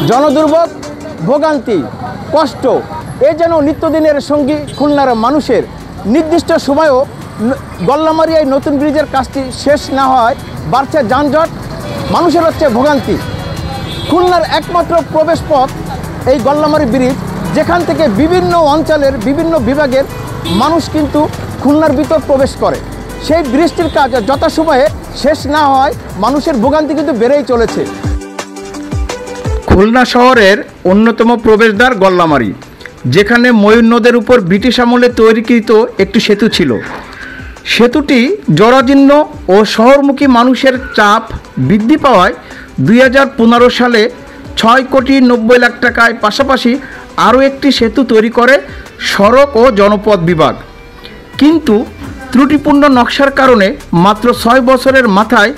জনদুর্ভোগ, ভোগান্তি, কষ্ট এ যেন নিত্যদিনের সঙ্গী খুলনার মানুষের। নির্দিষ্ট সময়েও গল্লামারিয়ায় নতুন ব্রিজের কাজটি শেষ না হয় বাড়ছে যানজট, মানুষের হচ্ছে ভোগান্তি। খুলনার একমাত্র প্রবেশ পথ এই গল্লামারি ব্রিজ, যেখান থেকে বিভিন্ন অঞ্চলের বিভিন্ন বিভাগের মানুষ কিন্তু খুলনার ভিতর প্রবেশ করে। সেই ব্রিজটির কাজ যথাসময়ে শেষ না হয় মানুষের ভোগান্তি কিন্তু বেড়েই চলেছে। খুলনা শহরের অন্যতম প্রবেশদ্বার গল্লামারি, যেখানে ময়ূর নদের উপর ব্রিটিশ আমলে তৈরিকৃত একটি সেতু ছিল। সেতুটি জরাজীর্ণ ও শহরমুখী মানুষের চাপ বৃদ্ধি পাওয়ায় 2015 সালে 6,90,00,000 টাকায় পাশাপাশি আরও একটি সেতু তৈরি করে সড়ক ও জনপথ বিভাগ। কিন্তু ত্রুটিপূর্ণ নকশার কারণে মাত্র 6 বছরের মাথায়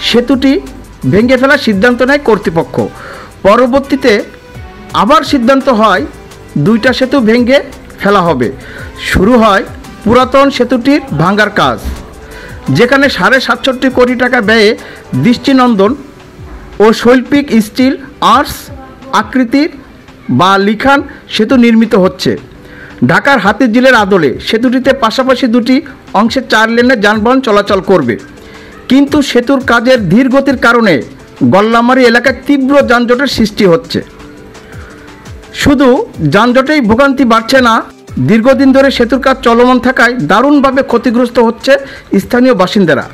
সেতুটি ভেঙে ফেলার সিদ্ধান্ত নেয় কর্তৃপক্ষ। পরবর্তীতে আবার সিদ্ধান্ত হয় 2টা সেতু ভেঙে ফেলা হবে। শুরু হয় পুরাতন সেতুটির ভাঙার কাজ, যেখানে 67.5 কোটি টাকা ব্যয়ে দৃষ্টিনন্দন ও শৈল্পিক স্টিল আর্টস আকৃতির বা লিখান সেতু নির্মিত হচ্ছে। ঢাকার হাতিঝিলের আদলে সেতুটিতে পাশাপাশি 2টি অংশে 4 লেনের যানবাহন চলাচল করবে। কিন্তু সেতুর কাজের ধীর গতির কারণে গল্লামারি এলাকায় তীব্র যানজটের সৃষ্টি হচ্ছে। শুধু যানজটেই ভোগান্তি বাড়ছে না, দীর্ঘদিন ধরে সেতুর কাজ চলমান থাকায় দারুণভাবে ক্ষতিগ্রস্ত হচ্ছে স্থানীয় বাসিন্দারা।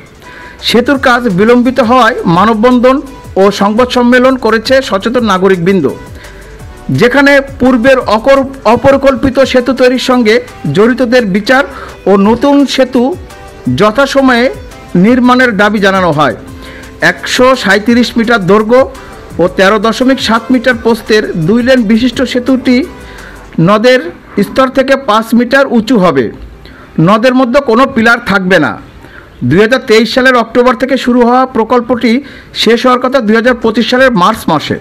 সেতুর কাজ বিলম্বিত হওয়ায় মানববন্ধন ও সংবাদ সম্মেলন করেছে সচেতন নাগরিকবৃন্দ, যেখানে পূর্বের অপরিকল্পিত সেতু তৈরির সঙ্গে জড়িতদের বিচার ও নতুন সেতু যথাসময়ে নির্মাণের দাবি জানানো হয়। 137 মিটার দৈর্ঘ্য ও 13.7 মিটার প্রস্থের 2 লেন বিশিষ্ট সেতুটি নদের স্তর থেকে 5 মিটার উঁচু হবে। নদের মধ্যে কোনো পিলার থাকবে না। 2023 সালের অক্টোবর থেকে শুরু হওয়া প্রকল্পটি শেষ হওয়ার কথা 2025 সালের মার্চ মাসে।